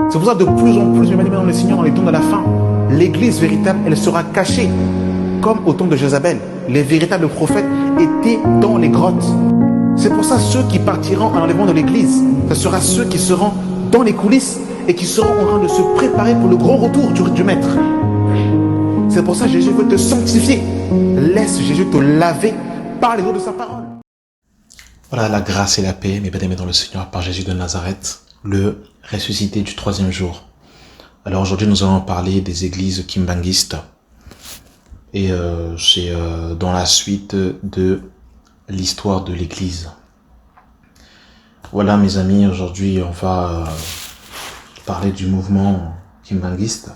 C'est pour ça que de plus en plus, bien-aimés dans le Seigneur, dans les temps de la fin, l'église véritable, elle sera cachée, comme au temps de Jézabel. Les véritables prophètes étaient dans les grottes. C'est pour ça ceux qui partiront à l'enlèvement de l'église, ce sera ceux qui seront dans les coulisses et qui seront en train de se préparer pour le grand retour du Maître. C'est pour ça que Jésus veut te sanctifier. Laisse Jésus te laver par les eaux de sa parole. Voilà, la grâce et la paix, mes bien-aimés dans le Seigneur, par Jésus de Nazareth, le ressuscité du 3e jour. Alors aujourd'hui, nous allons parler des églises kimbanguistes. Et c'est dans la suite de l'histoire de l'église. Voilà, mes amis, aujourd'hui, on va parler du mouvement kimbanguiste.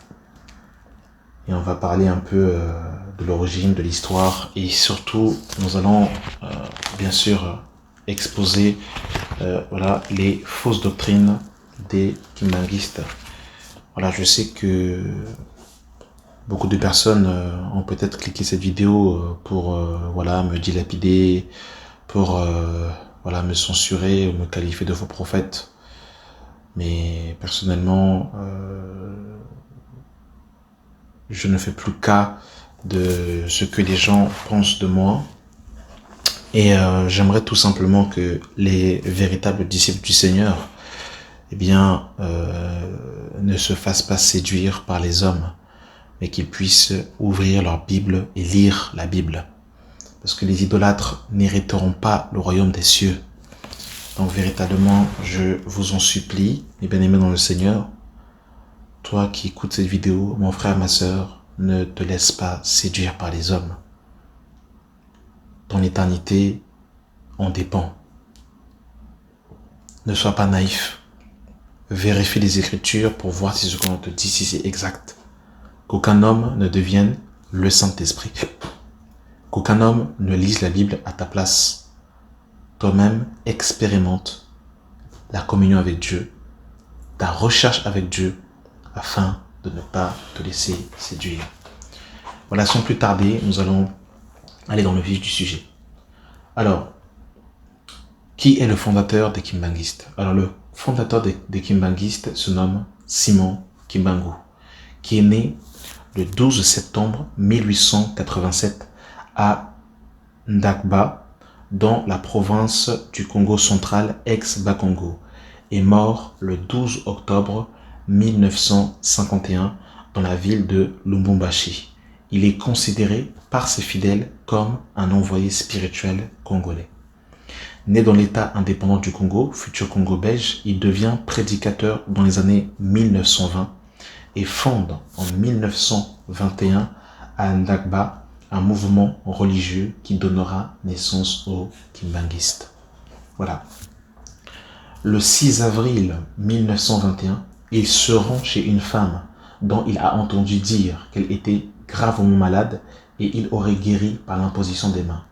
Et on va parler un peu de l'origine, de l'histoire. Et surtout, nous allons bien sûr exposer voilà, les fausses doctrines des kimbanguistes. Voilà, je sais que beaucoup de personnes ont peut-être cliqué cette vidéo pour voilà, me dilapider, pour voilà, me censurer ou me qualifier de faux prophète. Mais personnellement, je ne fais plus cas de ce que les gens pensent de moi. Et j'aimerais tout simplement que les véritables disciples du Seigneur, eh bien, ne se fassent pas séduire par les hommes, mais qu'ils puissent ouvrir leur Bible et lire la Bible. Parce que les idolâtres n'hériteront pas le royaume des cieux. Donc véritablement, je vous en supplie, mes bien-aimés dans le Seigneur, toi qui écoutes cette vidéo, mon frère, ma sœur, ne te laisse pas séduire par les hommes. Ton éternité en dépend. Ne sois pas naïf. Vérifie les Écritures pour voir si ce qu'on te dit, si c'est exact. Qu'aucun homme ne devienne le Saint-Esprit. Qu'aucun homme ne lise la Bible à ta place. Toi-même, expérimente la communion avec Dieu, ta recherche avec Dieu, afin de ne pas te laisser séduire. Voilà, sans plus tarder, nous allons aller dans le vif du sujet. Alors, qui est le fondateur des kimbanguistes? Alors, le fondateur des kimbanguistes se nomme Simon Kimbangu, qui est né le 12 septembre 1887 à Ndakba, dans la province du Congo central, ex-Bakongo, et mort le 12 octobre 1951 dans la ville de Lubumbashi. Il est considéré par ses fidèles comme un envoyé spirituel congolais. Né dans l'État indépendant du Congo, futur Congo belge, il devient prédicateur dans les années 1920 et fonde en 1921 à Ndakba un mouvement religieux qui donnera naissance aux kimbanguistes. Voilà. Le 6 avril 1921, il se rend chez une femme dont il a entendu dire qu'elle était gravement malade et il aurait guéri par l'imposition des mains.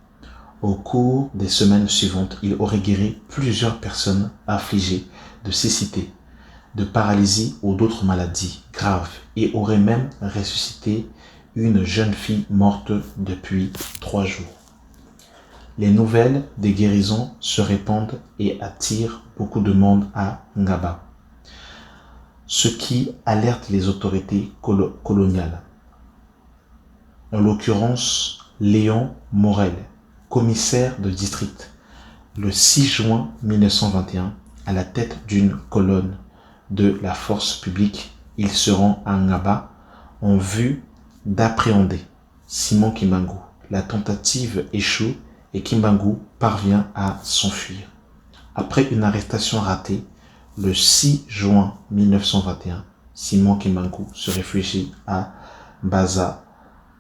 Au cours des semaines suivantes, il aurait guéri plusieurs personnes affligées de cécité, de paralysie ou d'autres maladies graves et aurait même ressuscité une jeune fille morte depuis 3 jours. Les nouvelles des guérisons se répandent et attirent beaucoup de monde à Ngaba, ce qui alerte les autorités coloniales. En l'occurrence, Léon Morel, commissaire de district, le 6 juin 1921, à la tête d'une colonne de la force publique, il se rend à Ngaba en vue d'appréhender Simon Kimbangu. La tentative échoue et Kimbangu parvient à s'enfuir. Après une arrestation ratée, le 6 juin 1921, Simon Kimbangu se réfugie à Baza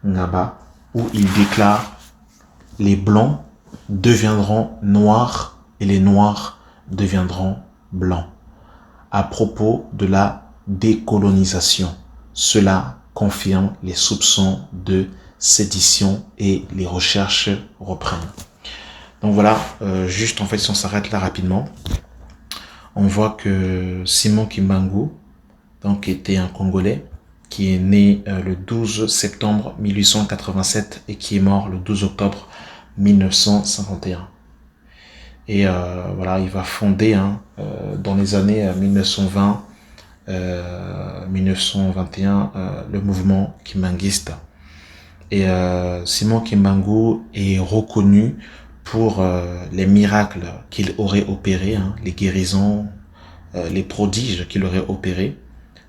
Ngaba où il déclare « Les blancs deviendront noirs et les noirs deviendront blancs » à propos de la décolonisation. Cela confirme les soupçons de sédition et les recherches reprennent. Donc voilà, juste en fait si on s'arrête là rapidement, on voit que Simon Kimbangu donc était un Congolais qui est né le 12 septembre 1887 et qui est mort le 12 octobre 1951. Et voilà, il va fonder dans les années 1920 1921 le mouvement kimbanguiste. Et Simon Kimbangu est reconnu pour les miracles qu'il aurait opérés, hein, les guérisons, les prodiges qu'il aurait opérés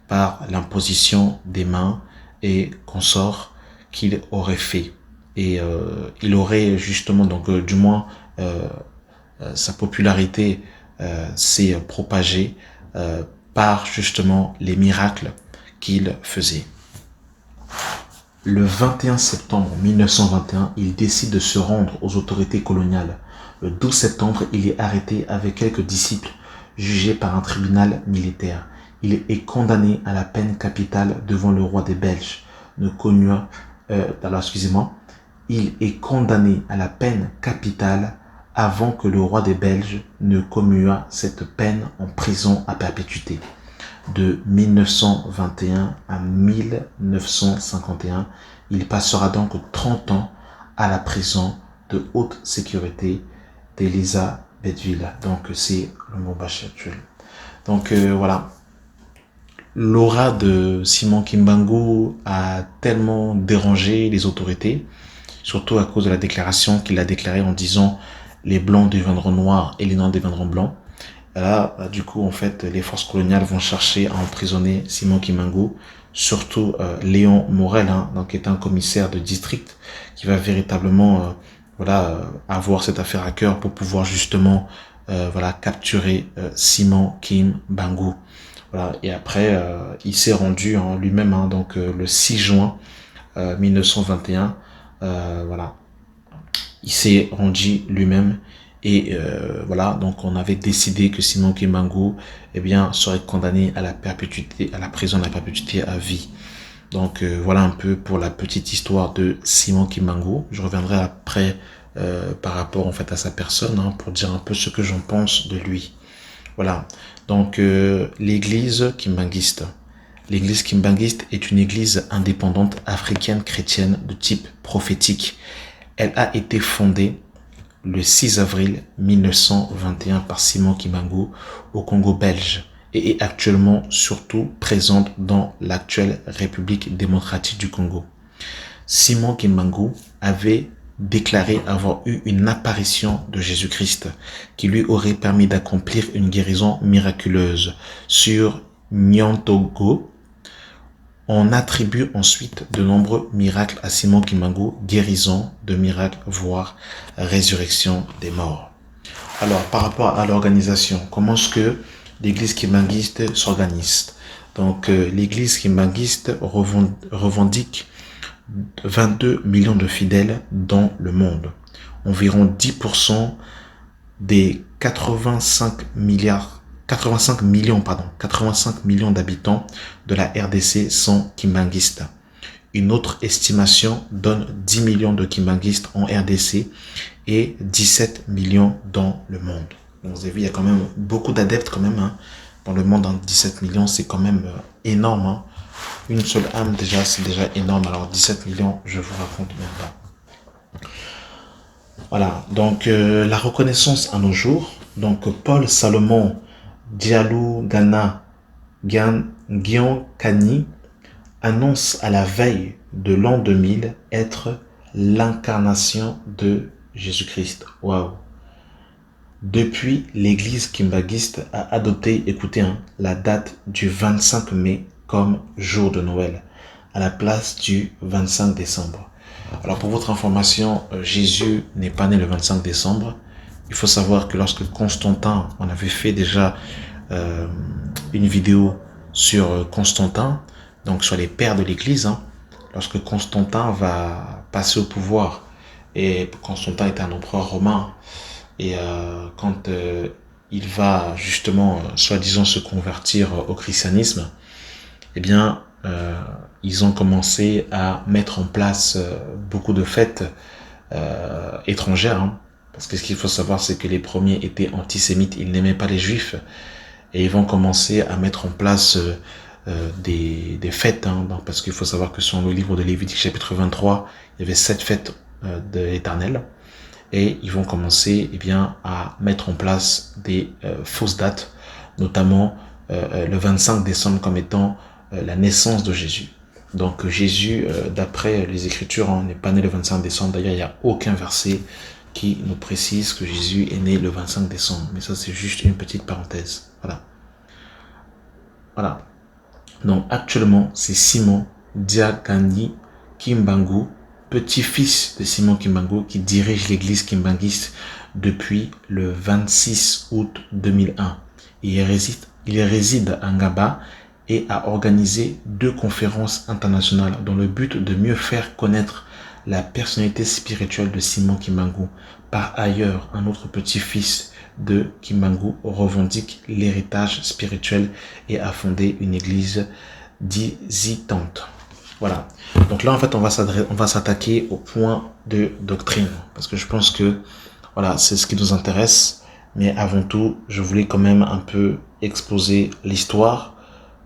par l'imposition des mains et consorts qu'il aurait fait. Et il aurait justement, donc du moins, sa popularité s'est propagée par justement les miracles qu'il faisait. Le 21 septembre 1921, il décide de se rendre aux autorités coloniales. Le 12 septembre, il est arrêté avec quelques disciples, jugé par un tribunal militaire. Il est condamné à la peine capitale devant le roi des Belges. Il est condamné à la peine capitale avant que le roi des Belges ne commuât cette peine en prison à perpétuité. De 1921 à 1951, il passera donc 30 ans à la prison de haute sécurité d'Elisabethville. Donc c'est le Lubumbashi actuel. Donc voilà. L'aura de Simon Kimbangu a tellement dérangé les autorités, surtout à cause de la déclaration qu'il a déclarée en disant « les blancs deviendront noirs et les noirs deviendront blancs ». Là, du coup, en fait, les forces coloniales vont chercher à emprisonner Simon Kimbangu, surtout Léon Morel, hein, donc, qui est un commissaire de district qui va véritablement avoir cette affaire à cœur pour pouvoir justement capturer Simon Kimbangu. Voilà. Et après, il s'est rendu lui-même, hein, donc le 6 juin 1921, il s'est rendu lui-même. Et donc on avait décidé que Simon Kimbangu serait condamné à la perpétuité, à la prison de la perpétuité à vie. Donc voilà un peu pour la petite histoire de Simon Kimbangu. Je reviendrai après par rapport en fait à sa personne, hein, pour dire un peu ce que j'en pense de lui. Voilà. Donc l'église kimbanguiste. L'église kimbanguiste est une église indépendante africaine chrétienne de type prophétique. Elle a été fondée le 6 avril 1921 par Simon Kimbangu au Congo belge et est actuellement surtout présente dans l'actuelle République démocratique du Congo. Simon Kimbangu avait déclaré avoir eu une apparition de Jésus-Christ qui lui aurait permis d'accomplir une guérison miraculeuse sur Nyantogo. On attribue ensuite de nombreux miracles à Simon Kimbangu, guérison de miracles, voire résurrection des morts. Alors, par rapport à l'organisation, comment est-ce que l'église kimbanguiste s'organise? Donc, l'église kimbanguiste revendique 22 millions de fidèles dans le monde. Environ 10% des 85 millions d'habitants de la RDC sont kimbanguistes. Une autre estimation donne 10 millions de kimbanguistes en RDC et 17 millions dans le monde. Donc vous avez vu, il y a quand même beaucoup d'adeptes quand même, hein, dans le monde. 17 millions, c'est quand même énorme. Hein. Une seule âme déjà, c'est déjà énorme. Alors 17 millions, je vous raconte même pas. Voilà, donc la reconnaissance à nos jours. Donc Paul Salomon Diallo Gana Gyankani annonce à la veille de l'an 2000 être l'incarnation de Jésus-Christ. Waouh! Depuis, l'église kimbanguiste a adopté, écoutez, la date du 25 mai comme jour de Noël, à la place du 25 décembre. Alors pour votre information, Jésus n'est pas né le 25 décembre. Il faut savoir que lorsque Constantin, on avait fait déjà une vidéo sur Constantin, donc sur les pères de l'église, hein, lorsque Constantin va passer au pouvoir, et Constantin est un empereur romain, et quand il va justement, soi-disant, se convertir au christianisme, ils ont commencé à mettre en place beaucoup de fêtes étrangères, hein, parce que ce qu'il faut savoir, c'est que les premiers étaient antisémites, ils n'aimaient pas les juifs, et ils vont commencer à mettre en place des fêtes, hein, parce qu'il faut savoir que sur le livre de Lévitique chapitre 23, il y avait 7 fêtes de l'Éternel, et ils vont commencer à mettre en place des fausses dates, notamment le 25 décembre comme étant la naissance de Jésus. Donc Jésus, d'après les Écritures, n'est pas né le 25 décembre. D'ailleurs, il n'y a aucun verset qui nous précise que Jésus est né le 25 décembre. Mais ça, c'est juste une petite parenthèse. Voilà. Voilà. Donc actuellement, c'est Simon Diakani Kimbangu, petit-fils de Simon Kimbangu, qui dirige l'église kimbanguiste depuis le 26 août 2001. Il réside à Ngaba et a organisé 2 conférences internationales dans le but de mieux faire connaître la personnalité spirituelle de Simon Kimbangu. Par ailleurs, un autre petit-fils de Kimbangu revendique l'héritage spirituel et a fondé une église dissidente. Voilà. Donc là, en fait, on va s'attaquer au point de doctrine parce que je pense que voilà, c'est ce qui nous intéresse. Mais avant tout, je voulais quand même un peu exposer l'histoire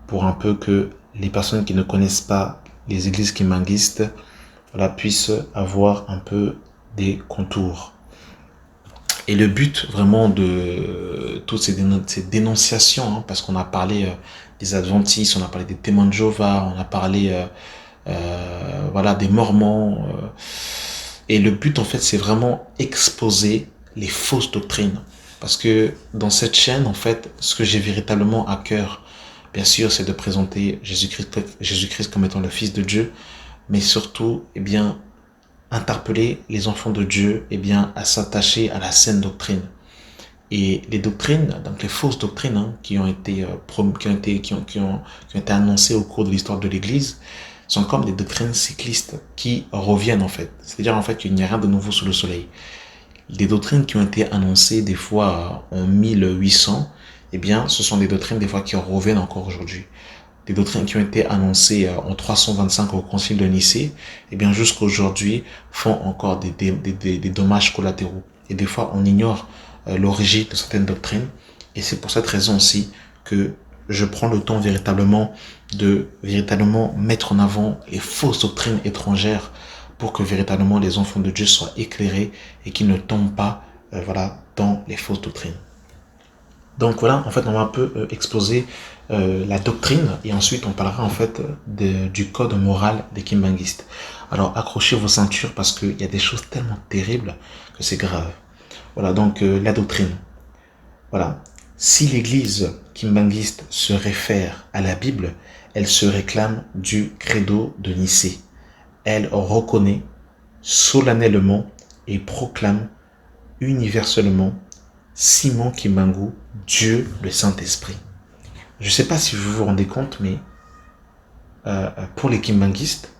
pour un peu que les personnes qui ne connaissent pas les églises kimbanguistes, voilà, puissent avoir un peu des contours. Et le but vraiment de toutes ces dénonciations, parce qu'on a parlé des adventistes, on a parlé des témoins de Jéhovah, on a parlé voilà, des mormons. Et le but en fait, c'est vraiment exposer les fausses doctrines. Parce que dans cette chaîne, en fait, ce que j'ai véritablement à cœur, bien sûr, c'est de présenter Jésus-Christ comme étant le Fils de Dieu, mais surtout, eh bien, interpeller les enfants de Dieu, eh bien, à s'attacher à la saine doctrine. Et les doctrines, donc les fausses doctrines qui ont été annoncées au cours de l'histoire de l'Église, sont comme des doctrines cyclistes qui reviennent en fait. C'est-à-dire en fait qu'il n'y a rien de nouveau sous le soleil. Les doctrines qui ont été annoncées des fois en 1800, eh bien, ce sont des doctrines des fois qui reviennent encore aujourd'hui. Des doctrines qui ont été annoncées en 325 au Concile de Nicée, eh bien, jusqu'à aujourd'hui, font encore des dommages collatéraux. Et des fois, on ignore l'origine de certaines doctrines. Et c'est pour cette raison aussi que je prends le temps véritablement de mettre en avant les fausses doctrines étrangères pour que véritablement les enfants de Dieu soient éclairés et qu'ils ne tombent pas voilà, dans les fausses doctrines. Donc voilà, en fait, on va un peu exposer la doctrine et ensuite on parlera en fait du code moral des kimbanguistes. Alors accrochez vos ceintures parce qu'il y a des choses tellement terribles que c'est grave. Voilà, donc la doctrine. Voilà. Si l'église kimbanguiste se réfère à la Bible, elle se réclame du credo de Nicée. Elle reconnaît solennellement et proclame universellement Simon Kimbangu, Dieu le Saint-Esprit. Je ne sais pas si vous vous rendez compte, mais pour les kimbanguistes,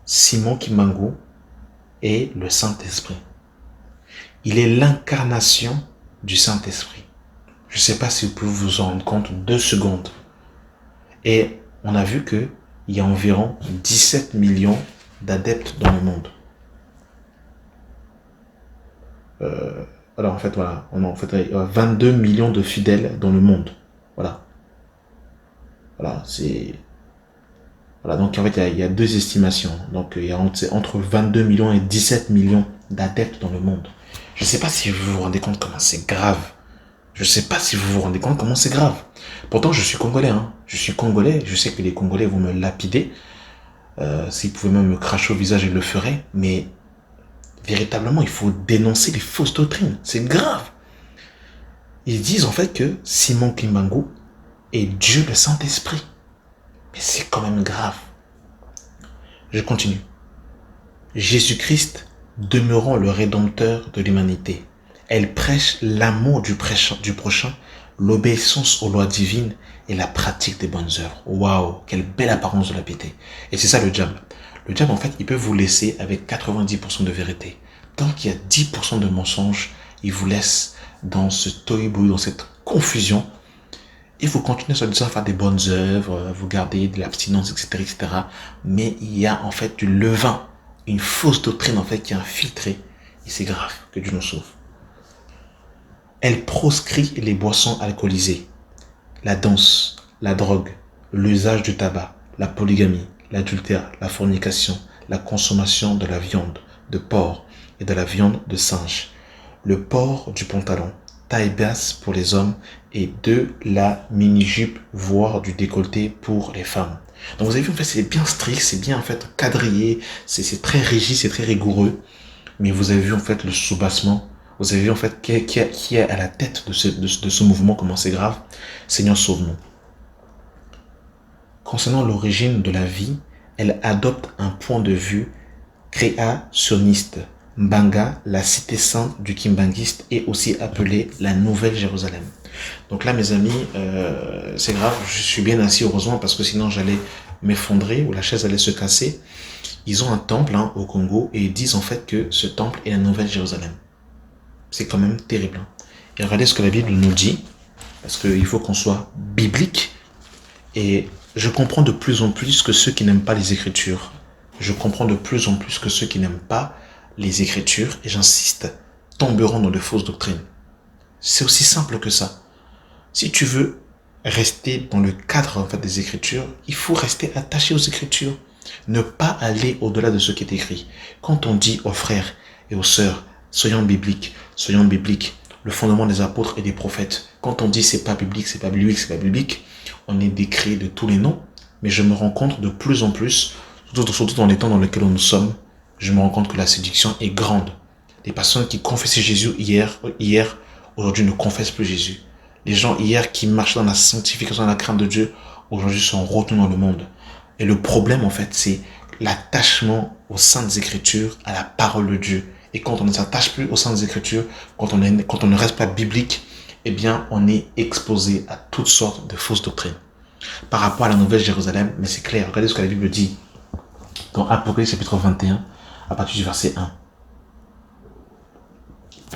Simon Kimbangu est le Saint-Esprit. Il est l'incarnation du Saint-Esprit. Je ne sais pas si vous pouvez vous en rendre compte 2 secondes. Et on a vu qu'il y a environ 17 millions d'adeptes dans le monde. Alors en fait, voilà, il y a 22 millions de fidèles dans le monde. Voilà. Voilà, c'est... Voilà, donc en fait, il y a 2 estimations. Donc il y a entre 22 millions et 17 millions d'adeptes dans le monde. Je ne sais pas si vous vous rendez compte comment c'est grave. Je ne sais pas si vous vous rendez compte comment c'est grave. Pourtant, je suis congolais. Je suis congolais. Je sais que les Congolais vont me lapider. S'ils pouvaient même me cracher au visage, ils le feraient. Mais véritablement, il faut dénoncer les fausses doctrines. C'est grave. Ils disent en fait que Simon Kimbangu est Dieu le Saint-Esprit. Mais c'est quand même grave. Je continue. Jésus-Christ demeurant le Rédempteur de l'humanité. Elle prêche l'amour du prochain, l'obéissance aux lois divines et la pratique des bonnes œuvres. Waouh, quelle belle apparence de la piété. Et c'est ça le diable. Le diable, en fait, il peut vous laisser avec 90% de vérité. Tant qu'il y a 10% de mensonges, il vous laisse dans ce tohu-bohu, dans cette confusion. Et vous continuez soi-disant à faire des bonnes œuvres, vous gardez de l'abstinence, etc., etc. Mais il y a en fait du levain, une fausse doctrine en fait qui est infiltrée. Et c'est grave, que Dieu nous sauve. Elle proscrit les boissons alcoolisées, la danse, la drogue, l'usage du tabac, la polygamie, l'adultère, la fornication, la consommation de la viande de porc et de la viande de singe, le port du pantalon, taille basse pour les hommes et de la mini-jupe, voire du décolleté pour les femmes. Donc vous avez vu, en fait, c'est bien strict, c'est bien en fait quadrillé, c'est très rigide, c'est très rigoureux. Mais vous avez vu en fait le soubassement, vous avez vu en fait qui est à la tête de ce mouvement, comment c'est grave. Seigneur, sauve-nous. Concernant l'origine de la vie, elle adopte un point de vue créationniste. Mbanga, la cité sainte du Kimbanguiste, est aussi appelée la Nouvelle Jérusalem. Donc là, mes amis, c'est grave, je suis bien assis, heureusement, parce que sinon j'allais m'effondrer ou la chaise allait se casser. Ils ont un temple au Congo et ils disent en fait que ce temple est la Nouvelle Jérusalem. C'est quand même terrible. Et regardez ce que la Bible nous dit, parce qu'il faut qu'on soit biblique. Et je comprends de plus en plus que ceux qui n'aiment pas les Écritures, je comprends de plus en plus que ceux qui n'aiment pas les Écritures, et j'insiste, tomberont dans de fausses doctrines. C'est aussi simple que ça. Si tu veux rester dans le cadre en fait, des Écritures, il faut rester attaché aux Écritures. Ne pas aller au-delà de ce qui est écrit. Quand on dit aux frères et aux sœurs, soyons bibliques, le fondement des apôtres et des prophètes, quand on dit c'est pas biblique, c'est pas biblique, c'est pas biblique, on est décrit de tous les noms, mais je me rends compte de plus en plus, surtout dans les temps dans lesquels nous sommes, je me rends compte que la séduction est grande. Les personnes qui confessaient Jésus hier, aujourd'hui ne confessent plus Jésus. Les gens hier qui marchaient dans la sanctification, dans la crainte de Dieu, aujourd'hui sont retournés dans le monde. Et le problème, en fait, c'est l'attachement aux Saintes Écritures, à la parole de Dieu. Et quand on ne s'attache plus aux Saintes Écritures, quand on ne reste pas biblique, eh bien, on est exposé à toutes sortes de fausses doctrines. Par rapport à la Nouvelle Jérusalem, mais c'est clair, regardez ce que la Bible dit dans Apocalypse chapitre 21, à partir du verset 1.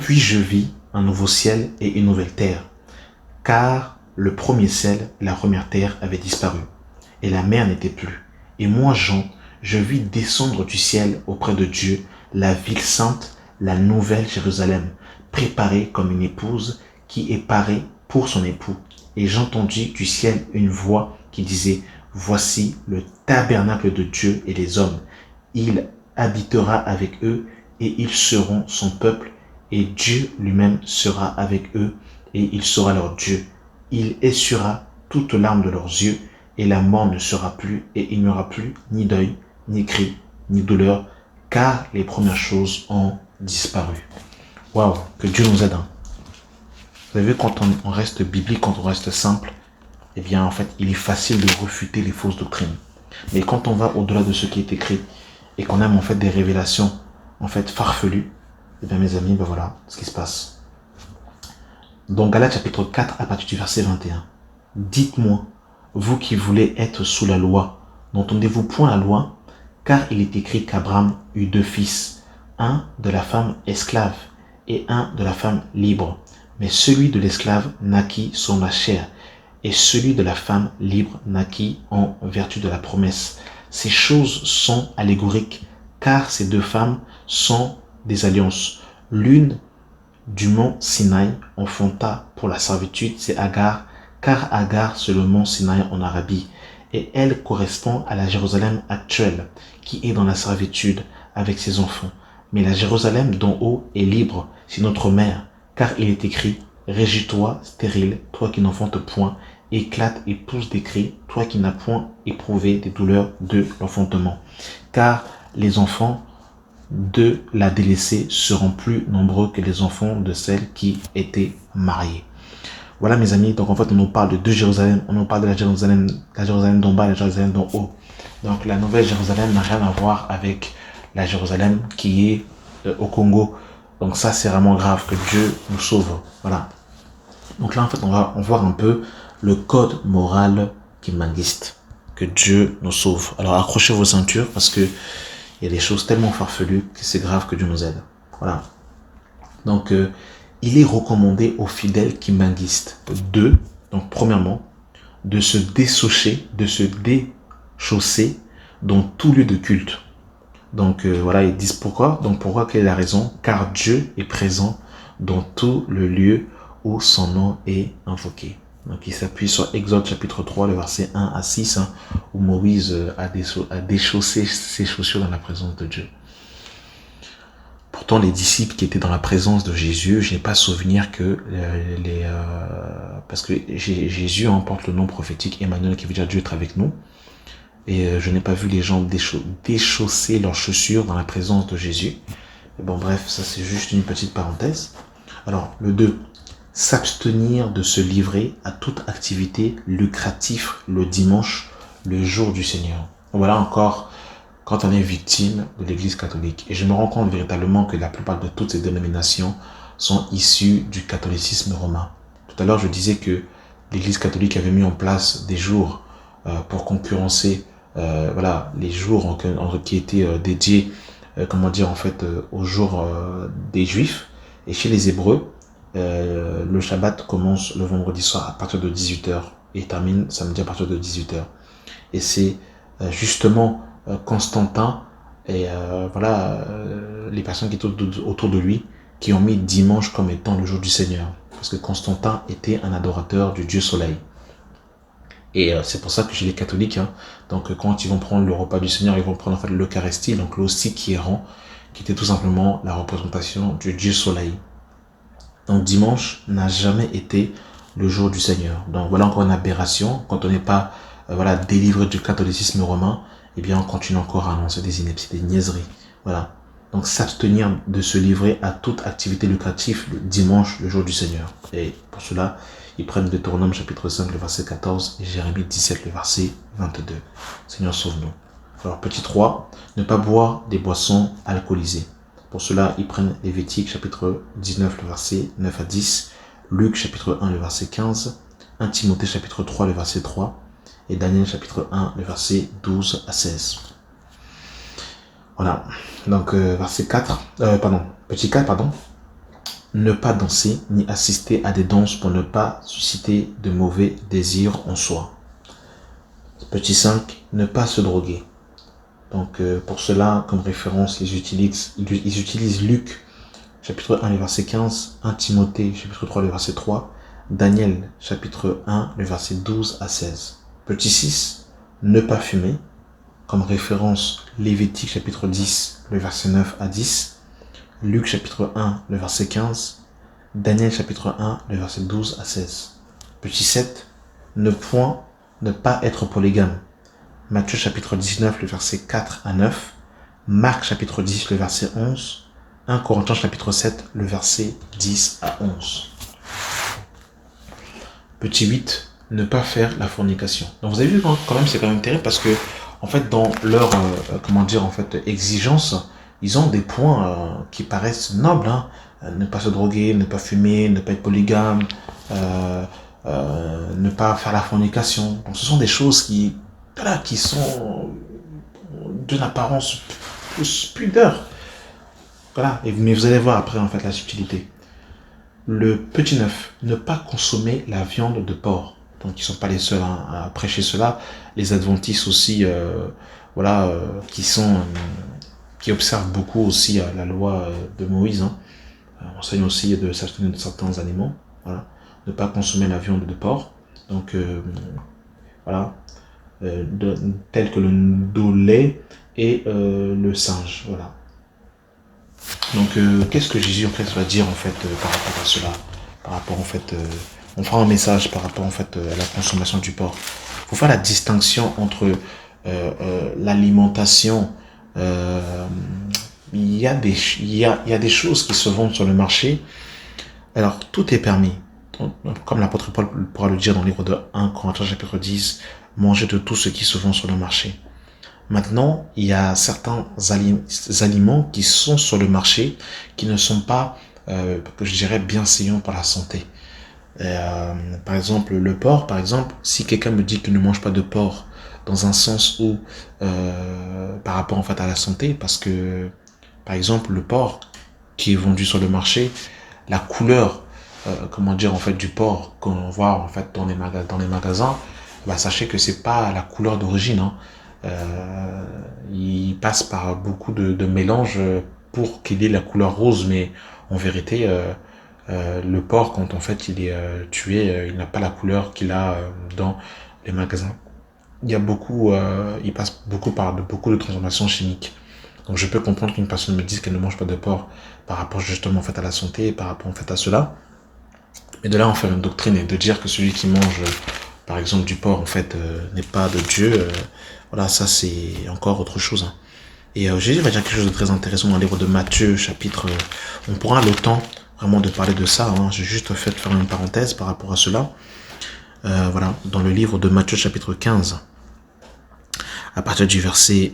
Puis je vis un nouveau ciel et une nouvelle terre, car le premier ciel et la première terre avaient disparu, et la mer n'était plus. Et moi, Jean, je vis descendre du ciel auprès de Dieu la ville sainte, la nouvelle Jérusalem, préparée comme une épouse qui est parée pour son époux. Et j'entendis du ciel une voix qui disait, voici le tabernacle de Dieu et des hommes. Il habitera avec eux et ils seront son peuple et Dieu lui-même sera avec eux et il sera leur Dieu. Il essuiera toute larme de leurs yeux et la mort ne sera plus et il n'y aura plus ni deuil, ni cri, ni douleur, car les premières choses ont disparu. Waouh, que Dieu nous aide. Vous avez vu, quand on reste biblique, quand on reste simple, eh bien, en fait, il est facile de refuter les fausses doctrines. Mais quand on va au-delà de ce qui est écrit et qu'on aime en fait des révélations en fait farfelues, eh bien, mes amis, ben voilà ce qui se passe. Donc, Galates chapitre 4, à partir du verset 21. Dites-moi, vous qui voulez être sous la loi, n'entendez-vous point la loi? Car il est écrit qu'Abraham eut 2 fils, un de la femme esclave et un de la femme libre. Mais celui de l'esclave naquit sans la chair, et celui de la femme libre naquit en vertu de la promesse. Ces choses sont allégoriques, car ces 2 femmes sont des alliances. L'une du mont Sinaï enfanta pour la servitude, c'est Agar, car Agar c'est le mont Sinaï en Arabie, et elle correspond à la Jérusalem actuelle, qui est dans la servitude avec ses enfants. Mais la Jérusalem d'en haut est libre, c'est notre mère, car il est écrit, régis-toi, stérile, toi qui n'enfantes point, éclate et pousse des cris, toi qui n'as point éprouvé des douleurs de l'enfantement. Car les enfants de la délaissée seront plus nombreux que les enfants de celles qui étaient mariées. Voilà mes amis, donc en fait on nous parle de 2 Jérusalem, on nous parle de la Jérusalem d'en bas et la Jérusalem d'en haut. Donc la nouvelle Jérusalem n'a rien à voir avec la Jérusalem qui est au Congo. Donc ça c'est vraiment grave, que Dieu nous sauve. Voilà. Donc là en fait on va voir un peu le code moral kimbanguiste. Que Dieu nous sauve. Alors accrochez vos ceintures parce que il y a des choses tellement farfelues que c'est grave, que Dieu nous aide. Voilà. Donc il est recommandé aux fidèles kimbanguistes donc premièrement, de se dessoucher, de se déchausser dans tout lieu de culte. Donc voilà, ils disent pourquoi. Donc pourquoi, quelle est la raison? Car Dieu est présent dans tout le lieu où son nom est invoqué. Donc il s'appuie sur Exode chapitre 3, le verset 1 à 6, où Moïse a déchaussé ses chaussures dans la présence de Dieu. pourtant, les disciples qui étaient dans la présence de Jésus, je n'ai pas souvenir que parce que Jésus emporte le nom prophétique Emmanuel, qui veut dire Dieu est avec nous. Et je n'ai pas vu les gens déchausser leurs chaussures dans la présence de Jésus. Et bon, bref, ça c'est juste une petite parenthèse. Alors, le 2, s'abstenir de se livrer à toute activité lucrative le dimanche, le jour du Seigneur. Voilà encore quand on est victime de l'Église catholique. Et je me rends compte véritablement que la plupart de toutes ces dénominations sont issues du catholicisme romain. Tout à l'heure, je disais que l'Église catholique avait mis en place des jours pour concurrencer voilà, les jours qui étaient dédiés au jour des Juifs. Et chez les Hébreux, le Shabbat commence le vendredi soir à partir de 18h et termine samedi à partir de 18h. Et c'est justement Constantin et les personnes qui étaient autour de lui qui ont mis dimanche comme étant le jour du Seigneur. Parce que Constantin était un adorateur du Dieu Soleil. Et c'est pour ça que chez les catholiques, donc quand ils vont prendre le repas du Seigneur, ils vont prendre en fait l'Eucharistie, donc l'hostie qui est rend, qui était tout simplement la représentation du Dieu Soleil. Donc dimanche n'a jamais été le jour du Seigneur. Donc voilà encore une aberration. Quand on n'est pas délivré du catholicisme romain, eh bien on continue encore à annoncer des inepties, des niaiseries. Voilà. Donc s'abstenir de se livrer à toute activité lucrative le dimanche, le jour du Seigneur. Et pour cela, ils prennent Deutéronome chapitre 5, le verset 14 et Jérémie 17, le verset 22. Seigneur, sauve-nous. Alors petit 3, ne pas boire des boissons alcoolisées. Pour cela, ils prennent Lévitique chapitre 19, le verset 9 à 10, Luc chapitre 1, le verset 15, 1 Timothée chapitre 3, le verset 3, et Daniel chapitre 1, le verset 12 à 16. Voilà. Donc, petit 4, ne pas danser ni assister à des danses pour ne pas susciter de mauvais désirs en soi. Petit 5, ne pas se droguer. Donc, pour cela, comme référence, ils utilisent Luc, chapitre 1, le verset 15, 1 Timothée, chapitre 3, le verset 3, Daniel, chapitre 1, le verset 12 à 16. Petit 6, ne pas fumer. Comme référence, Lévitique, chapitre 10, le verset 9 à 10, Luc, chapitre 1, le verset 15, Daniel, chapitre 1, le verset 12 à 16. Petit 7, ne pas être polygame. Matthieu chapitre 19, le verset 4 à 9, Marc chapitre 10, le verset 11, 1 Corinthiens chapitre 7, le verset 10 à 11. Petit 8, ne pas faire la fornication. Donc vous avez vu quand même, c'est quand même terrible parce que en fait dans leur exigence, ils ont des points qui paraissent nobles, ne pas se droguer, ne pas fumer, ne pas être polygame, ne pas faire la fornication. Donc ce sont des choses qui sont d'une apparence plus pudeur. Voilà. Mais vous allez voir après en fait la subtilité. Le petit 9, ne pas consommer la viande de porc. Donc ils ne sont pas les seuls à prêcher cela. Les adventistes aussi, qui observent beaucoup aussi la loi de Moïse, enseignent aussi de s'abstenir de certains aliments. Voilà. Ne pas consommer la viande de porc. Donc tel que le dolé et le singe. Voilà. Donc qu'est-ce que Jésus en fait va dire en fait par rapport à cela, par rapport en fait on fera un message par rapport en fait à la consommation du porc. Il faut faire la distinction entre l'alimentation. Il y a des choses qui se vendent sur le marché. Alors tout est permis. Comme l'apôtre Paul pourra le dire dans le livre de 1 Corinthiens chapitre 10, mangez de tout ce qui se vend sur le marché. Maintenant, il y a certains aliments qui sont sur le marché qui ne sont pas, que je dirais, bienséants pour la santé. Par exemple, le porc, par exemple, si quelqu'un me dit qu'il ne mange pas de porc, dans un sens où, par rapport en fait à la santé, parce que, par exemple, le porc qui est vendu sur le marché, la couleur, du porc qu'on voit en fait dans les magasins, sachez que c'est pas la couleur d'origine, il passe par beaucoup de mélanges pour qu'il ait la couleur rose, mais en vérité le porc quand en fait il est tué, il n'a pas la couleur qu'il a dans les magasins. Il passe beaucoup par beaucoup de transformations chimiques. Donc je peux comprendre qu'une personne me dise qu'elle ne mange pas de porc par rapport justement en fait à la santé, par rapport en fait à cela. Mais de là en faire une doctrine et de dire que celui qui mange par exemple du porc en fait n'est pas de Dieu, voilà, ça c'est encore autre chose. Hein. Et Jésus va dire quelque chose de très intéressant dans le livre de Matthieu, chapitre... on pourra le temps vraiment de parler de ça. Hein. J'ai juste fait faire une parenthèse par rapport à cela. Voilà, dans le livre de Matthieu, chapitre 15, à partir du verset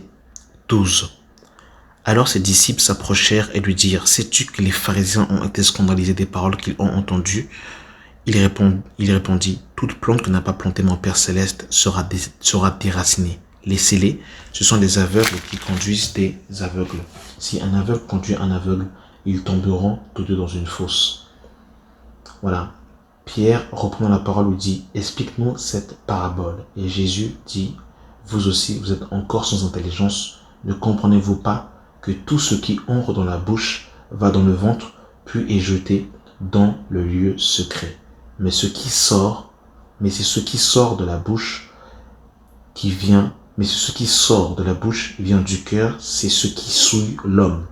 12. Alors ses disciples s'approchèrent et lui dirent, « Sais-tu que les pharisiens ont été scandalisés des paroles qu'ils ont entendues ?» Il répondit, « Toute plante que n'a pas planté mon Père Céleste sera déracinée. Laissez-les, ce sont des aveugles qui conduisent des aveugles. Si un aveugle conduit un aveugle, ils tomberont tous deux dans une fosse. » Voilà. Pierre, reprenant la parole, lui dit, « Explique-nous cette parabole. » Et Jésus dit, « Vous aussi, vous êtes encore sans intelligence. Ne comprenez-vous pas que tout ce qui entre dans la bouche va dans le ventre, puis est jeté dans le lieu secret. Mais c'est ce qui sort de la bouche qui vient, mais ce qui sort de la bouche vient du cœur, c'est ce qui souille l'homme.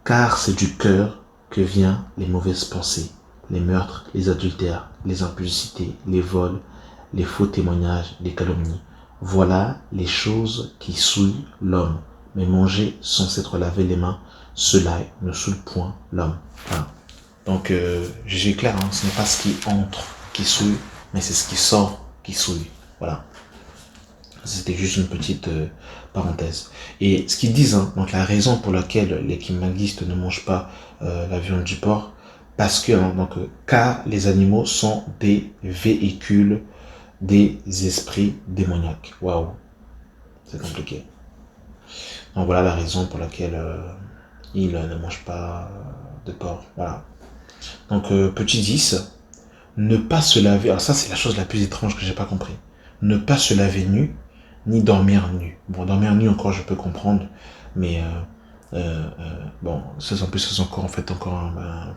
Car c'est du cœur que viennent les mauvaises pensées, les meurtres, les adultères, les impudicités, les vols, les faux témoignages, les calomnies. Voilà les choses qui souillent l'homme. Mais manger sans s'être lavé les mains, cela ne souille point l'homme. Voilà. Donc, Jésus est clair, hein, ce n'est pas ce qui entre qui souille, mais c'est ce qui sort qui souille. Voilà. C'était juste une petite parenthèse. Et ce qu'ils disent, hein, donc la raison pour laquelle les kimbanguistes ne mangent pas la viande du porc, parce que, hein, car les animaux sont des véhicules des esprits démoniaques. Waouh, c'est compliqué. Donc voilà la raison pour laquelle ils ne mangent pas de porc. Voilà. Donc petit 10, ne pas se laver. Alors ça c'est la chose la plus étrange que j'ai pas compris. Ne pas se laver nu, ni dormir nu. Bon, dormir nu encore je peux comprendre, mais bon, c'est en plus c'est encore en fait encore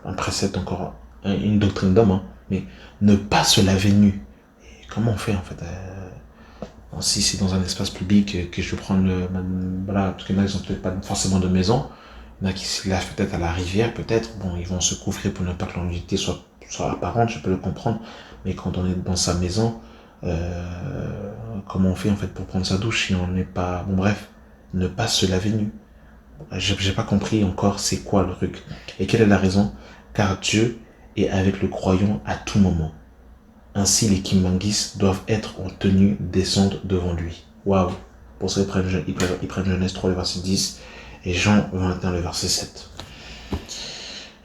un précepte, encore une doctrine d'homme, hein. Mais ne pas se laver nu. Et comment on fait en fait si c'est dans un espace public que je vais prendre voilà, parce que là ils ont peut-être pas forcément de maison, il y en a qui se lavent peut-être à la rivière, peut-être, bon ils vont se couvrir pour ne pas que l'humidité soit apparente, je peux le comprendre, mais quand on est dans sa maison, comment on fait en fait pour prendre sa douche si on n'est pas, bon bref, ne pas se laver nu. J'ai pas compris encore c'est quoi le truc et quelle est la raison, car Dieu est avec le croyant à tout moment. Ainsi, les Kimbanguis doivent être en tenue descendre devant lui. Waouh! Pour ça, ils prennent Genèse 3, le verset 10, et Jean 21, le verset 7.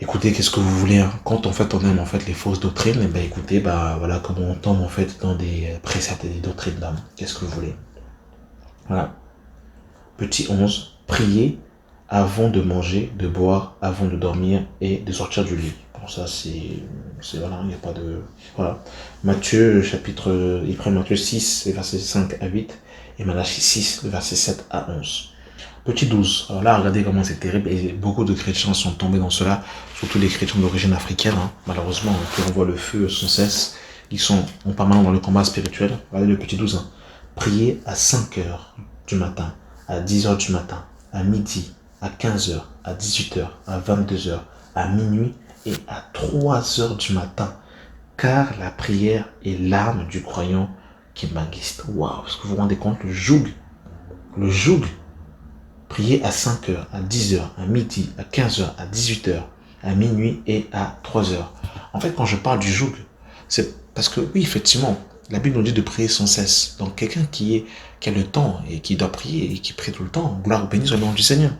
Écoutez, qu'est-ce que vous voulez, hein? Quand en fait on aime en fait les fausses doctrines, et ben écoutez, bah voilà comment on tombe en fait dans des préceptes et des doctrines d'âme. Qu'est-ce que vous voulez? Voilà. Petit 11, priez avant de manger, de boire, avant de dormir et de sortir du lit. Bon, ça c'est voilà, il n'y a pas de... Voilà. Matthieu, ils prennent Matthieu 6, les versets 5 à 8, et Malachie 6, le verset 7 à 11. Petit 12, alors là, regardez comment c'est terrible, et beaucoup de chrétiens sont tombés dans cela, surtout les chrétiens d'origine africaine, hein. Malheureusement, on voit le feu sans cesse, ils sont pas mal dans le combat spirituel. Regardez le petit 12, hein. Priez à 5 heures du matin, à 10 heures du matin, à midi, à 15 heures, à 18 heures, à 22 heures, à minuit et à 3 heures du matin. Car la prière est l'arme du croyant kimbanguiste. Waouh, est-ce que vous vous rendez compte, le joug. Priez à 5 heures, à 10 heures, à midi, à 15 heures, à 18 heures, à minuit et à 3 heures. En fait, quand je parle du joug, c'est parce que oui, effectivement, la Bible nous dit de prier sans cesse. Donc quelqu'un qui a le temps et qui doit prier et qui prie tout le temps, gloire bénie soit le nom du Seigneur.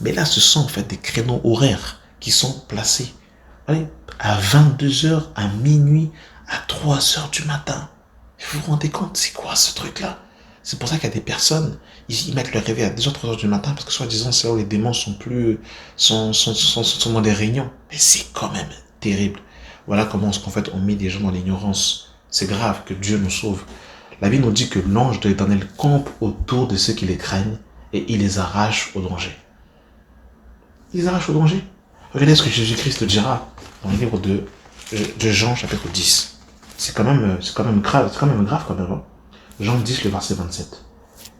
Mais là, ce sont en fait des créneaux horaires qui sont placés. Allez, à 22 heures, à minuit, à 3 heures du matin. Vous vous rendez compte, c'est quoi ce truc-là? C'est pour ça qu'il y a des personnes, ils mettent leur réveil à 2 heures, 3 heures du matin, parce que soi-disant, c'est là où les démons sont dans des réunions. Mais c'est quand même terrible. Voilà comment est-ce qu'en fait on met des gens dans l'ignorance. C'est grave, que Dieu nous sauve. La Bible nous dit que l'ange de l'Éternel campe autour de ceux qui les craignent et il les arrache au danger. Il les arrache au danger. Regardez ce que Jésus-Christ dira dans le livre de Jean, chapitre 10. C'est quand même grave, quand même. Hein. Jean 10, le verset 27.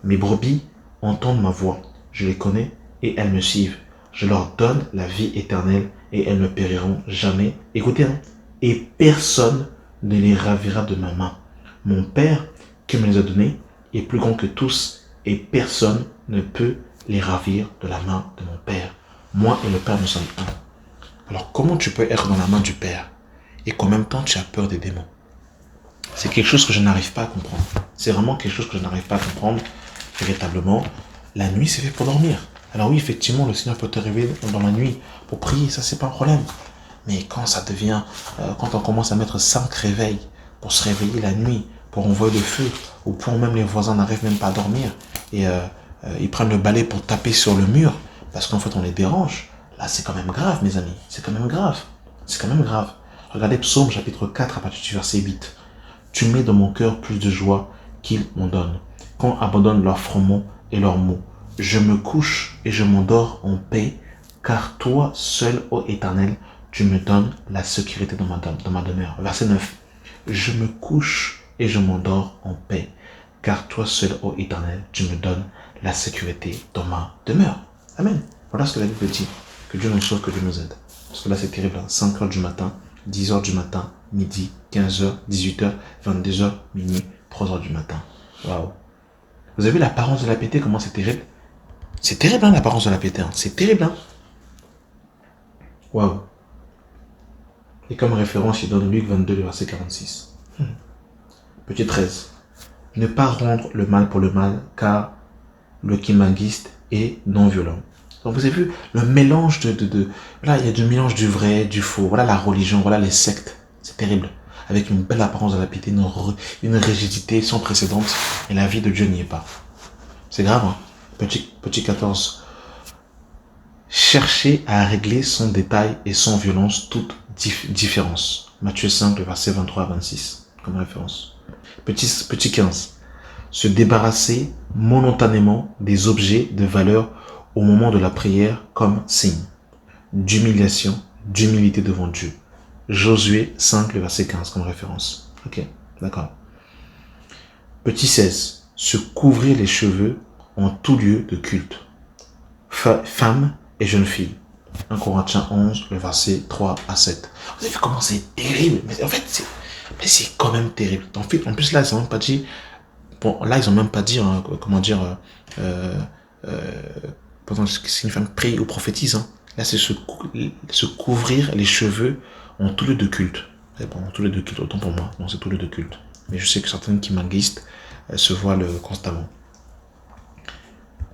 Mes brebis entendent ma voix. Je les connais et elles me suivent. Je leur donne la vie éternelle et elles ne périront jamais. Écoutez, hein, et personne ne les ravira de ma main. Mon Père qui me les a donnés est plus grand que tous et personne ne peut les ravir de la main de mon Père. Moi et le Père, nous sommes un. Alors comment tu peux être dans la main du Père et qu'en même temps tu as peur des démons? C'est quelque chose que je n'arrive pas à comprendre. C'est vraiment quelque chose que je n'arrive pas à comprendre véritablement. La nuit, c'est fait pour dormir. Alors oui, effectivement, le Seigneur peut te réveiller dans la nuit pour prier, ça c'est pas un problème. Mais quand ça devient, quand on commence à mettre 5 réveils pour se réveiller la nuit, pour envoyer le feu, au point où même les voisins n'arrivent même pas à dormir, et ils prennent le balai pour taper sur le mur, parce qu'en fait on les dérange, là c'est quand même grave mes amis, c'est quand même grave, c'est quand même grave. Regardez Psaume chapitre 4 à partir du verset 8. Tu mets dans mon cœur plus de joie qu'ils m'en donnent, quand abandonnent leurs froment et leurs mots. Je me couche et je m'endors en paix, car toi seul, ô Éternel, tu me donnes la sécurité dans ma demeure. Verset 9. Je me couche et je m'endors en paix, car toi seul, ô Éternel, tu me donnes la sécurité dans ma demeure. Amen. Voilà ce que la Bible dit. Que Dieu nous sauve, que Dieu nous aide. Parce que là, c'est terrible. 5 heures du matin, 10 heures du matin, midi, 15 heures, 18 heures, 22 heures, minuit, 3 heures du matin. Waouh. Vous avez vu l'apparence de la piété, comment c'est terrible? C'est terrible, hein, l'apparence de la piété. Hein. C'est terrible, hein. Waouh. Et comme référence, il donne Luc 22, le verset 46. Petit 13. Ne pas rendre le mal pour le mal, car le kimangiste est non violent. Donc vous avez vu le mélange voilà, il y a du mélange du vrai, du faux. Voilà la religion, voilà les sectes. C'est terrible. Avec une belle apparence de la piété, une rigidité sans précédent. Et la vie de Dieu n'y est pas. C'est grave, hein. Petit 14. Chercher à régler sans détail et sans violence toute différence. Matthieu 5, le verset 23 à 26, comme référence. Petit 15. Se débarrasser momentanément des objets de valeur au moment de la prière comme signe d'humiliation, d'humilité devant Dieu. Josué 5, le verset 15, comme référence. Ok, d'accord. Petit 16. Se couvrir les cheveux en tout lieu de culte. Femmes et jeunes filles. 1 Corinthiens 11, le verset 3 à 7. Vous avez vu comment c'est terrible? Mais en fait, c'est quand même terrible. En plus, là, ils n'ont même pas dit... Bon, là, ils n'ont même pas dit, hein, comment dire... pendant que une femme prie ou prophétise. Hein. Là, c'est se couvrir les cheveux en tout lieu de culte. Bon, en tout lieu de culte, autant pour moi. Non, c'est tout lieu de culte. Mais je sais que certaines qui manguistes se voilent constamment.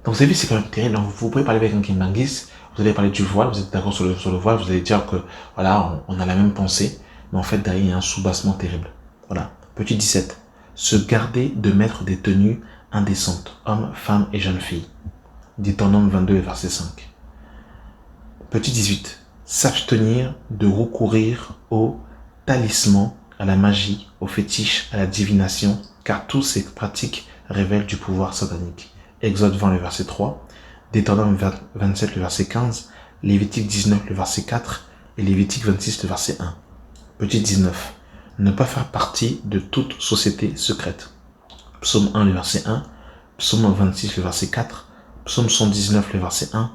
Donc vous avez vu, c'est quand même terrible. Donc, vous pouvez parler avec un qui manguiste, vous allez parler du voile, vous êtes d'accord sur le voile, vous allez dire que voilà, on a la même pensée, mais en fait derrière il y a un soubassement terrible. Voilà. Petit 17. Se garder de mettre des tenues indécentes, hommes, femmes et jeunes filles. Deutéronome 22 verset 5. Petit 18. S'abstenir de recourir au talisman, à la magie, au fétiche, à la divination, car toutes ces pratiques révèlent du pouvoir satanique. Exode 20, le verset 3, Deutéronome 27, le verset 15, Lévitique 19, le verset 4 et Lévitique 26, le verset 1. Petit 19. Ne pas faire partie de toute société secrète. Psaume 1, le verset 1, Psaume 26, le verset 4, Psaume 119, le verset 1,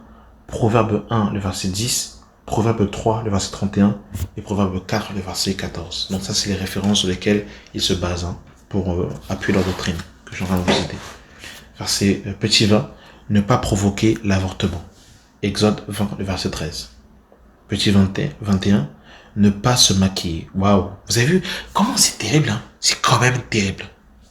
Proverbe 1, le verset 10, Proverbe 3, le verset 31 et Proverbe 4, le verset 14. Donc ça, c'est les références sur lesquelles ils se basent pour appuyer leur doctrine que je suis en train de vous citer. Verset petit 20, ne pas provoquer l'avortement. Exode 20, le verset 13. Petit 21, ne pas se maquiller. Waouh, vous avez vu comment c'est terrible, hein? C'est quand même terrible.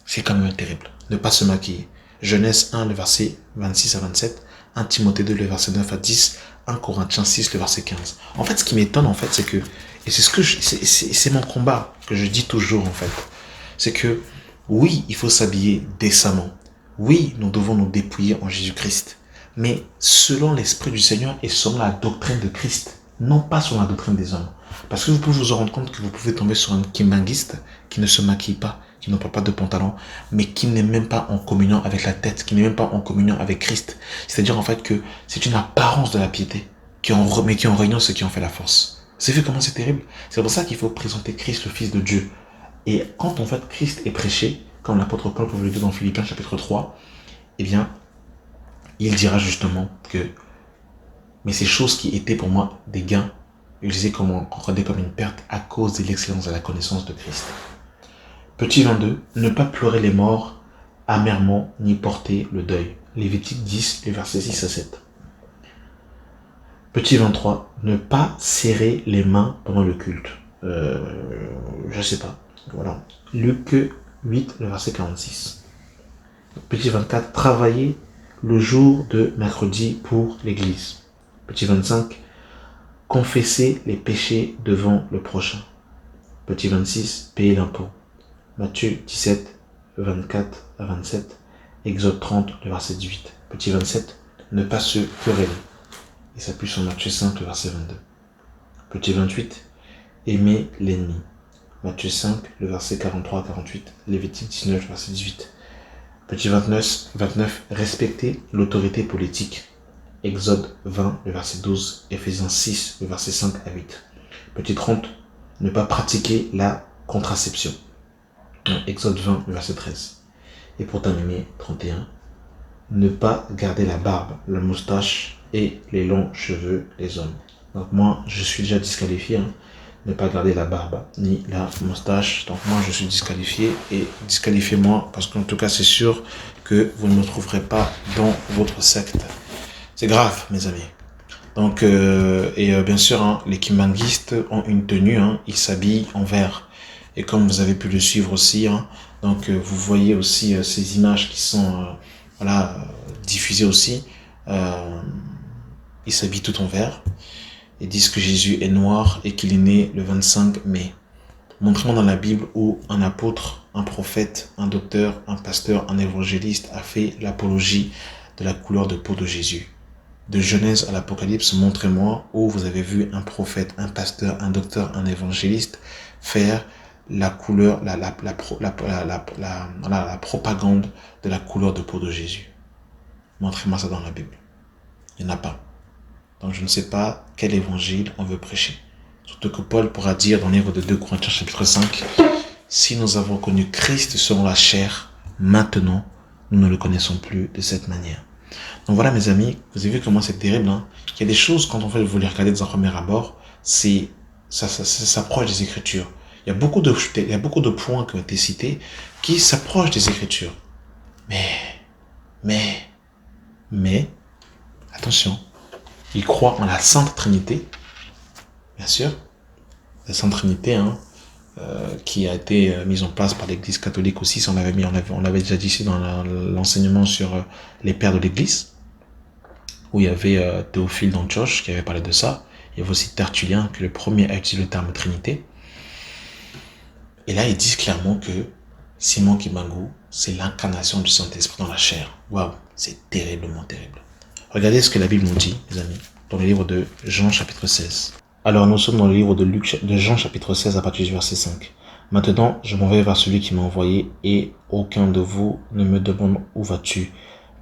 C'est quand même terrible. Ne pas se maquiller. Genèse 1, le verset 26 à 27. 1 Timothée 2, le verset 9 à 10. 1 Corinthiens 6, le verset 15. En fait, ce qui m'étonne, en fait, c'est que, et c'est ce que c'est mon combat que je dis toujours, en fait, c'est que, oui, il faut s'habiller décemment. Oui, nous devons nous dépouiller en Jésus-Christ, mais selon l'Esprit du Seigneur et selon la doctrine de Christ, non pas selon la doctrine des hommes. Parce que vous pouvez vous rendre compte que vous pouvez tomber sur un kimbanguiste qui ne se maquille pas, qui ne porte pas de pantalon, mais qui n'est même pas en communion avec la tête, qui n'est même pas en communion avec Christ. C'est-à-dire en fait que c'est une apparence de la piété, mais qui en réunion ce qui en fait la force. Vous savez comment c'est terrible? C'est pour ça qu'il faut présenter Christ, le Fils de Dieu. Et quand en fait Christ est prêché, comme l'apôtre Paul peut le dire dans Philippiens chapitre 3, eh bien, il dira justement que Mais ces choses qui étaient pour moi des gains, je les ai regardées comme une perte à cause de l'excellence de la connaissance de Christ. Petit 22, ne pas pleurer les morts amèrement, ni porter le deuil. Lévitique 10, les versets 6 à 7. Petit 23, ne pas serrer les mains pendant le culte. Je sais pas. Voilà. Luc 8, le verset 46. Petit 24, travailler le jour de mercredi pour l'église. Petit 25, confesser les péchés devant le prochain. Petit 26, payer l'impôt. Matthieu 17, 24 à 27. Exode 30, le verset 18. Petit 27, ne pas se quereller. Il s'appuie sur Matthieu 5, le verset 22. Petit 28, aimer l'ennemi. Matthieu 5, le verset 43 à 48. Lévitique 19, verset 18. Petit 29, respecter l'autorité politique. Exode 20, le verset 12. Éphésiens 6, le verset 5 à 8. Petit 30, ne pas pratiquer la contraception. Exode 20, le verset 13. Et pour terminer, 31, ne pas garder la barbe, la moustache et les longs cheveux des hommes. Donc moi, je suis déjà disqualifié. Ne pas garder la barbe ni la moustache. Donc moi, je suis disqualifié. Et disqualifiez-moi parce qu'en tout cas, c'est sûr que vous ne me trouverez pas dans votre secte. C'est grave, mes amis. Donc, bien sûr, les kimbanguistes ont une tenue. Ils s'habillent en vert. Et comme vous avez pu le suivre aussi, donc vous voyez aussi ces images qui sont diffusées aussi. Ils s'habillent tout en vert et disent que Jésus est noir et qu'il est né le 25 mai. Montrez-moi dans la Bible où un apôtre, un prophète, un docteur, un pasteur, un évangéliste a fait l'apologie de la couleur de peau de Jésus. De Genèse à l'Apocalypse, montrez-moi où vous avez vu un prophète, un pasteur, un docteur, un évangéliste faire la couleur, la propagande de la couleur de peau de Jésus. Montrez-moi ça dans la Bible. Il n'y en a pas. Donc je ne sais pas quel évangile on veut prêcher. Surtout que Paul pourra dire dans le livre de 2 Corinthiens chapitre 5, si nous avons connu Christ selon la chair, maintenant nous ne le connaissons plus de cette manière. Donc voilà mes amis, vous avez vu comment c'est terrible. Il y a des choses quand on fait vous les regarder dans un premier abord, ça s'approche des Écritures. Il y a beaucoup de points qui ont été cités qui s'approchent des Écritures. Mais, attention, ils croient en la Sainte Trinité, bien sûr, la Sainte Trinité, qui a été mise en place par l'Église catholique aussi. On l'avait déjà dit ici dans l'enseignement sur les pères de l'Église, où il y avait Théophile d'Antioche qui avait parlé de ça. Il y avait aussi Tertullien, qui est le premier à utiliser le terme Trinité. Et là, ils disent clairement que Simon Kimbangu, c'est l'incarnation du Saint-Esprit dans la chair. Waouh, c'est terriblement terrible. Regardez ce que la Bible nous dit, les amis, dans le livre de Jean chapitre 16. Alors nous sommes dans le livre de Jean chapitre 16 à partir du verset 5. Maintenant, je m'en vais vers celui qui m'a envoyé et aucun de vous ne me demande où vas-tu.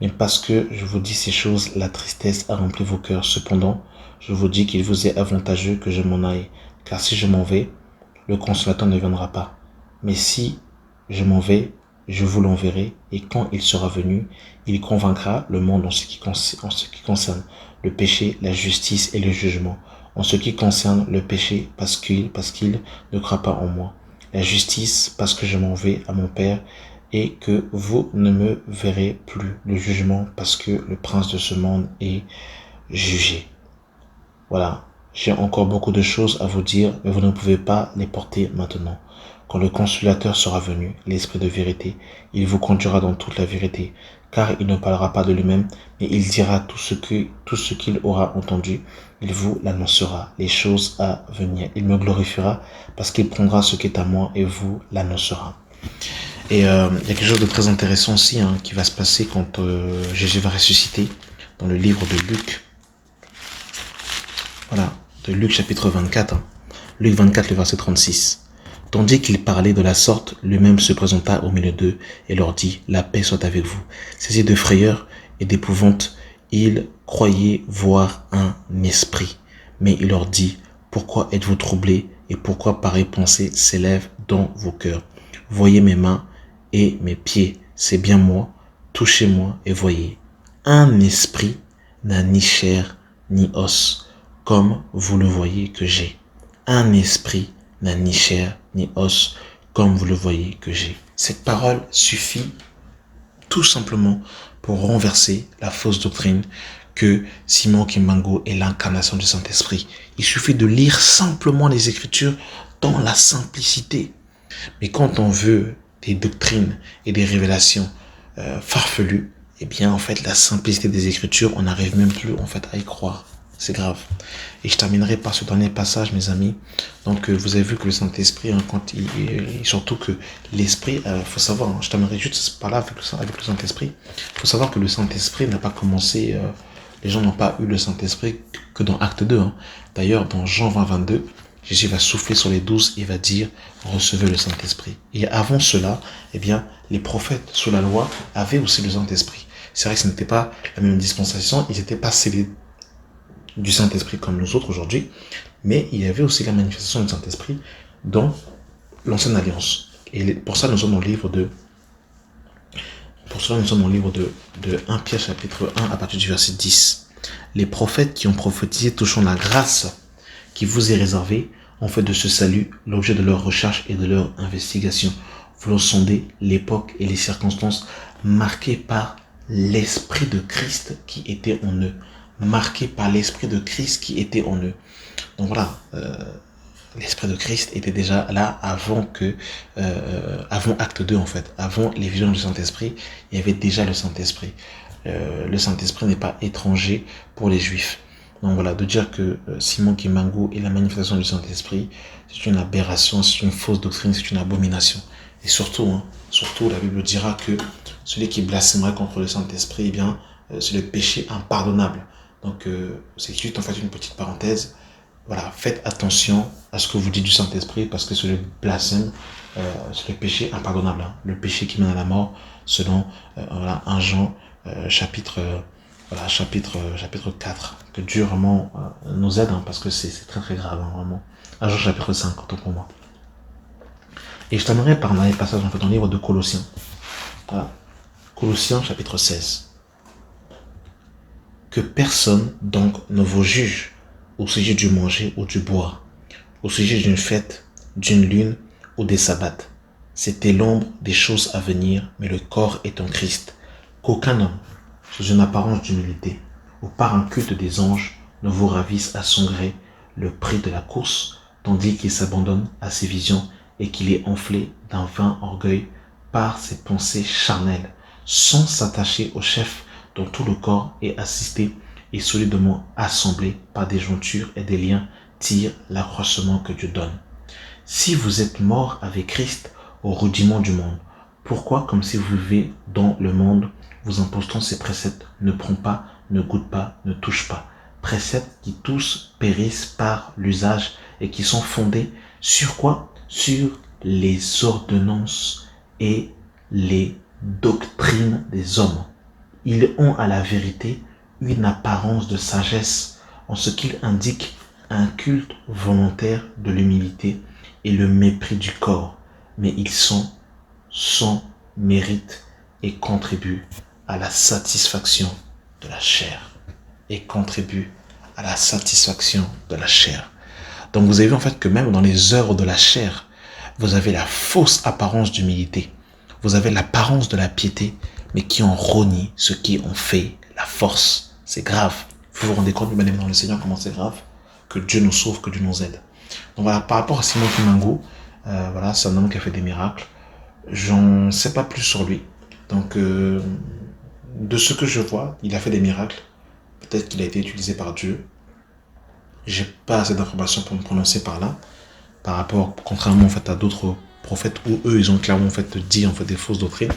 Mais parce que je vous dis ces choses, la tristesse a rempli vos cœurs. Cependant, je vous dis qu'il vous est avantageux que je m'en aille. Car si je m'en vais, le consolateur ne viendra pas. Mais si je m'en vais, je vous l'enverrai, et quand il sera venu, il convaincra le monde en ce qui concerne le péché, la justice et le jugement. En ce qui concerne le péché, parce qu'il ne croit pas en moi. La justice, parce que je m'en vais à mon Père, et que vous ne me verrez plus. Le jugement, parce que le prince de ce monde est jugé. Voilà. J'ai encore beaucoup de choses à vous dire, mais vous ne pouvez pas les porter maintenant. Quand le consolateur sera venu, l'Esprit de vérité, il vous conduira dans toute la vérité, car il ne parlera pas de lui-même, mais il dira tout ce qu'il aura entendu. Il vous l'annoncera, les choses à venir. Il me glorifiera, parce qu'il prendra ce qui est à moi et vous l'annoncera. Et il y a quelque chose de très intéressant aussi qui va se passer quand Jésus va ressusciter dans le livre de Luc. Voilà, de Luc chapitre 24. Luc 24, le verset 36. Tandis qu'il parlait de la sorte, lui-même se présenta au milieu d'eux et leur dit, la paix soit avec vous. Saisis de frayeur et d'épouvante, ils croyaient voir un esprit. Mais il leur dit, pourquoi êtes-vous troublés et pourquoi pareille pensée s'élève dans vos cœurs? Voyez mes mains et mes pieds, c'est bien moi, touchez-moi et voyez. Un esprit n'a ni chair ni os, comme vous le voyez que j'ai. Un esprit n'a ni chair, ni os, comme vous le voyez que j'ai. Cette parole suffit tout simplement pour renverser la fausse doctrine que Simon Kimbangu est l'incarnation du Saint-Esprit. Il suffit de lire simplement les Écritures dans la simplicité. Mais quand on veut des doctrines et des révélations farfelues, eh bien en fait la simplicité des Écritures, on n'arrive même plus en fait à y croire. C'est grave. Et je terminerai par ce dernier passage, mes amis. Donc, vous avez vu que le Saint-Esprit, hein, surtout que l'Esprit, faut savoir, hein, je terminerai juste par là avec le Saint-Esprit. Il faut savoir que le Saint-Esprit n'a pas commencé, les gens n'ont pas eu le Saint-Esprit que dans Acte 2. Hein. D'ailleurs, dans Jean 20, 22, Jésus va souffler sur les 12 et va dire, recevez le Saint-Esprit. Et avant cela, eh bien, les prophètes sous la loi avaient aussi le Saint-Esprit. C'est vrai que ce n'était pas la même dispensation, ils n'étaient pas scellés du Saint-Esprit comme nous autres aujourd'hui, mais il y avait aussi la manifestation du Saint-Esprit dans l'ancienne alliance. Et pour ça, nous sommes dans le livre de 1 Pierre chapitre 1 à partir du verset 10. Les prophètes qui ont prophétisé touchant la grâce qui vous est réservée ont fait de ce salut l'objet de leur recherche et de leur investigation, voulant sonder l'époque et les circonstances marquées par l'Esprit de Christ qui était en eux. Marqué par l'Esprit de Christ qui était en eux. Donc voilà, l'Esprit de Christ était déjà là avant Acte 2 en fait. Avant les visions du Saint-Esprit, il y avait déjà le Saint-Esprit. Le Saint-Esprit n'est pas étranger pour les Juifs. Donc voilà, de dire que Simon Kimbangu est la manifestation du Saint-Esprit, c'est une aberration, c'est une fausse doctrine, c'est une abomination. Et surtout, la Bible dira que celui qui blasphémerait contre le Saint-Esprit, eh bien, c'est le péché impardonnable. Donc, c'est juste en fait une petite parenthèse. Voilà, faites attention à ce que vous dites du Saint-Esprit parce que c'est le blasphème, c'est le péché impardonnable. Hein, le péché qui mène à la mort selon 1 Jean chapitre 4. Que Dieu vraiment nous aide hein, parce que c'est très très grave, hein, vraiment. 1 Jean chapitre 5, autant pour moi. Et je terminerai par un passage en fait dans le livre de Colossiens. Voilà. Colossiens chapitre 16. Que personne donc ne vous juge au sujet du manger ou du boire, au sujet d'une fête, d'une lune ou des sabbats. C'était l'ombre des choses à venir, mais le corps est en Christ. Qu'aucun homme, sous une apparence d'humilité ou par un culte des anges, ne vous ravisse à son gré le prix de la course, tandis qu'il s'abandonne à ses visions et qu'il est enflé d'un vain orgueil par ses pensées charnelles, sans s'attacher au chef dont tout le corps est assisté et solidement assemblé par des jointures et des liens tire l'accroissement que Dieu donne. Si vous êtes mort avec Christ au rudiment du monde, pourquoi, comme si vous vivez dans le monde, vous imposant ces préceptes, ne prends pas, ne goûte pas, ne touche pas, préceptes qui tous périssent par l'usage et qui sont fondés sur quoi? Sur les ordonnances et les doctrines des hommes. Ils ont à la vérité une apparence de sagesse en ce qu'ils indiquent un culte volontaire de l'humilité et le mépris du corps, mais ils sont sans mérite et contribuent à la satisfaction de la chair. Donc vous avez vu en fait que même dans les œuvres de la chair, vous avez la fausse apparence d'humilité, vous avez l'apparence de la piété, mais qui ont rogné ce qui ont fait la force. C'est grave. Vous vous rendez compte, bien aimé dans le Seigneur, comment c'est grave? Que Dieu nous sauve, que Dieu nous aide. Donc voilà, par rapport à Simon Kimbangu, voilà, c'est un homme qui a fait des miracles. J'en sais pas plus sur lui. Donc, de ce que je vois, il a fait des miracles. Peut-être qu'il a été utilisé par Dieu. J'ai pas assez d'informations pour me prononcer par là. Par rapport, contrairement en fait à d'autres prophètes où eux, ils ont clairement en fait dit en fait des fausses doctrines.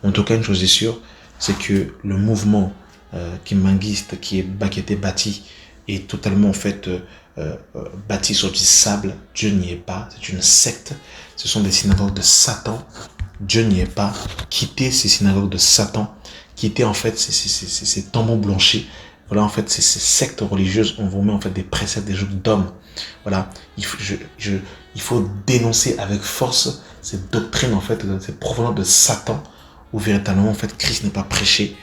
En tout cas, une chose est sûre, c'est que le mouvement kimbanguiste qui a été bâti est totalement en fait bâti sur du sable. Dieu n'y est pas. C'est une secte. Ce sont des synagogues de Satan. Dieu n'y est pas. Quittez ces synagogues de Satan. Quittez en fait ces tombeaux blanchis. Voilà en fait ces sectes religieuses. On vous met en fait des préceptes, des jeux d'hommes. Voilà. Il faut dénoncer avec force cette doctrine en fait, cette provenance de Satan, où véritablement en fait Christ n'est pas prêché,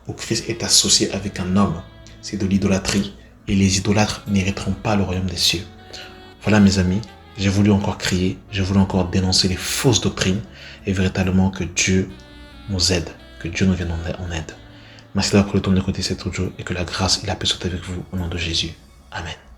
où Christ est associé avec un homme. C'est de l'idolâtrie. et les idolâtres n'hériteront pas le royaume des cieux. Voilà mes amis, j'ai voulu encore crier, j'ai voulu encore dénoncer les fausses doctrines et véritablement que Dieu nous aide, que Dieu nous vienne en aide. Merci d'avoir pris le temps d'écouter cette audio et que la grâce et la paix soient avec vous au nom de Jésus. Amen.